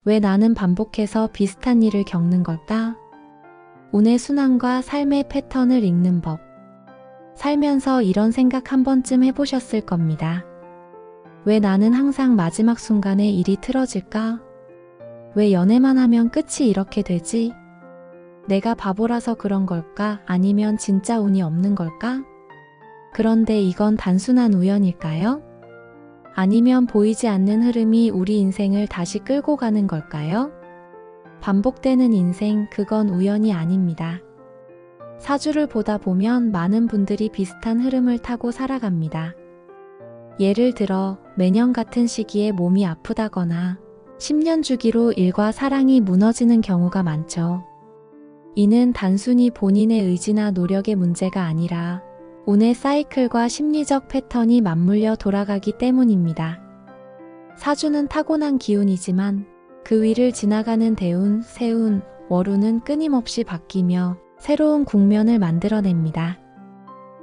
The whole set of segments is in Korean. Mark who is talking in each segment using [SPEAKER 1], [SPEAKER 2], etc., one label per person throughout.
[SPEAKER 1] 왜 나는 반복해서 비슷한 일을 겪는 걸까? 운의 순환과 삶의 패턴을 읽는 법. 살면서 이런 생각 한 번쯤 해보셨을 겁니다. 왜 나는 항상 마지막 순간에 일이 틀어질까? 왜 연애만 하면 끝이 이렇게 되지? 내가 바보라서 그런 걸까? 아니면 진짜 운이 없는 걸까? 그런데 이건 단순한 우연일까요? 아니면 보이지 않는 흐름이 우리 인생을 다시 끌고 가는 걸까요? 반복되는 인생, 그건 우연이 아닙니다. 사주를 보다 보면 많은 분들이 비슷한 흐름을 타고 살아갑니다. 예를 들어 매년 같은 시기에 몸이 아프다거나 10년 주기로 일과 사랑이 무너지는 경우가 많죠. 이는 단순히 본인의 의지나 노력의 문제가 아니라 운의 사이클과 심리적 패턴이 맞물려 돌아가기 때문입니다. 사주는 타고난 기운이지만 그 위를 지나가는 대운, 세운, 월운은 끊임없이 바뀌며 새로운 국면을 만들어냅니다.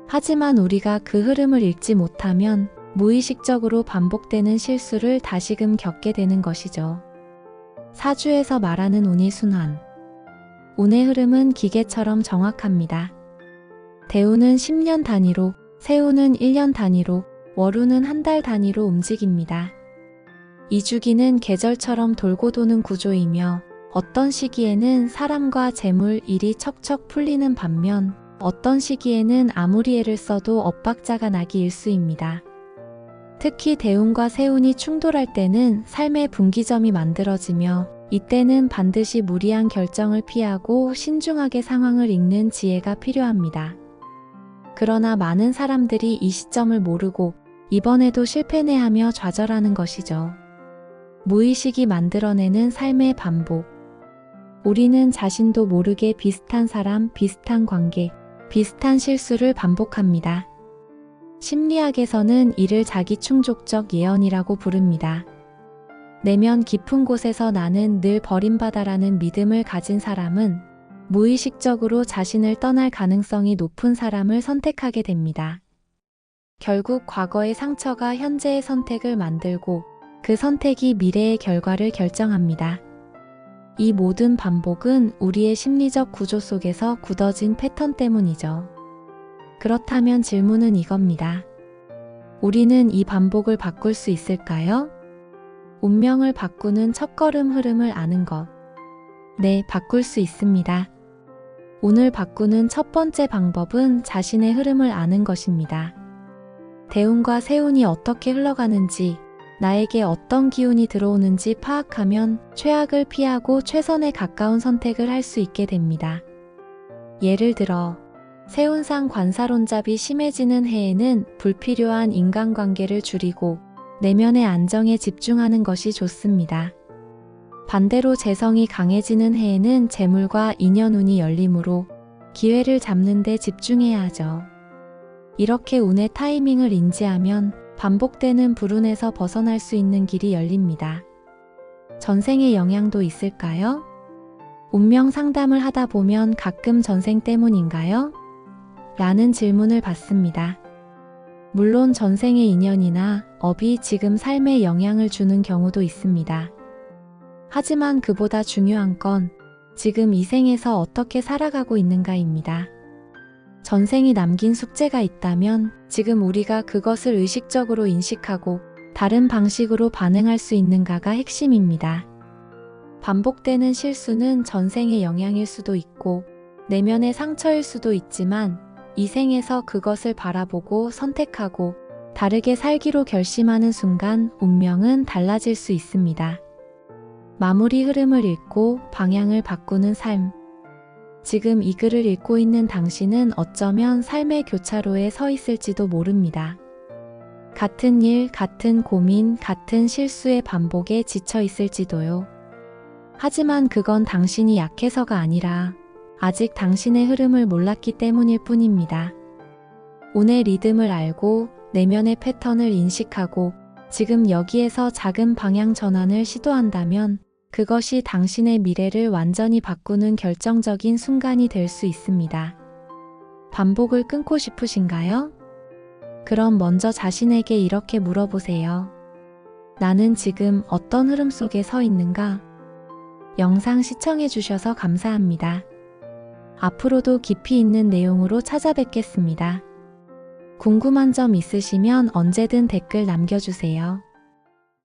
[SPEAKER 1] 하지만 우리가 그 흐름을 읽지 못하면 무의식적으로 반복되는 실수를 다시금 겪게 되는 것이죠. 사주에서 말하는 운의 순환. 운의 흐름은 기계처럼 정확합니다. 대운은 10년 단위로, 세운은 1년 단위로, 월운은 한 달 단위로 움직입니다. 이 주기는 계절처럼 돌고 도는 구조이며 어떤 시기에는 사람과 재물, 일이 척척 풀리는 반면 어떤 시기에는 아무리 애를 써도 엇박자가 나기 일쑤입니다. 특히 대운과 세운이 충돌할 때는 삶의 분기점이 만들어지며 이때는 반드시 무리한 결정을 피하고 신중하게 상황을 읽는 지혜가 필요합니다. 그러나 많은 사람들이 이 시점을 모르고 이번에도 실패네 하며 좌절하는 것이죠. 무의식이 만들어내는 삶의 반복. 우리는 자신도 모르게 비슷한 사람, 비슷한 관계, 비슷한 실수를 반복합니다. 심리학에서는 이를 자기충족적 예언이라고 부릅니다. 내면 깊은 곳에서 나는 늘 버림받아라는 믿음을 가진 사람은 무의식적으로 자신을 떠날 가능성이 높은 사람을 선택하게 됩니다. 결국 과거의 상처가 현재의 선택을 만들고 그 선택이 미래의 결과를 결정합니다. 이 모든 반복은 우리의 심리적 구조 속에서 굳어진 패턴 때문이죠. 그렇다면 질문은 이겁니다. 우리는 이 반복을 바꿀 수 있을까요? 운명을 바꾸는 첫걸음 흐름을 아는 것. 네, 바꿀 수 있습니다. 운을 바꾸는 첫 번째 방법은 자신의 흐름을 아는 것입니다. 대운과 세운이 어떻게 흘러가는지, 나에게 어떤 기운이 들어오는지 파악하면 최악을 피하고 최선에 가까운 선택을 할 수 있게 됩니다. 예를 들어 세운상 관사론잡이 심해지는 해에는 불필요한 인간관계를 줄이고 내면의 안정에 집중하는 것이 좋습니다. 반대로 재성이 강해지는 해에는 재물과 인연운이 열리므로 기회를 잡는 데 집중해야 하죠. 이렇게 운의 타이밍을 인지하면 반복되는 불운에서 벗어날 수 있는 길이 열립니다. 전생의 영향도 있을까요? 운명 상담을 하다 보면 가끔 전생 때문인가요? 라는 질문을 받습니다. 물론 전생의 인연이나 업이 지금 삶에 영향을 주는 경우도 있습니다. 하지만 그보다 중요한 건 지금 이 생에서 어떻게 살아가고 있는가입니다. 전생이 남긴 숙제가 있다면 지금 우리가 그것을 의식적으로 인식하고 다른 방식으로 반응할 수 있는가가 핵심입니다. 반복되는 실수는 전생의 영향일 수도 있고 내면의 상처일 수도 있지만 이 생에서 그것을 바라보고 선택하고 다르게 살기로 결심하는 순간 운명은 달라질 수 있습니다. 마무리 흐름을 읽고 방향을 바꾸는 삶. 지금 이 글을 읽고 있는 당신은 어쩌면 삶의 교차로에 서 있을지도 모릅니다. 같은 일, 같은 고민, 같은 실수의 반복에 지쳐 있을지도요. 하지만 그건 당신이 약해서가 아니라 아직 당신의 흐름을 몰랐기 때문일 뿐입니다. 운의 리듬을 알고 내면의 패턴을 인식하고 지금 여기에서 작은 방향 전환을 시도한다면 그것이 당신의 미래를 완전히 바꾸는 결정적인 순간이 될 수 있습니다. 반복을 끊고 싶으신가요? 그럼 먼저 자신에게 이렇게 물어보세요. 나는 지금 어떤 흐름 속에 서 있는가? 영상 시청해주셔서 감사합니다. 앞으로도 깊이 있는 내용으로 찾아뵙겠습니다. 궁금한 점 있으시면 언제든 댓글 남겨주세요.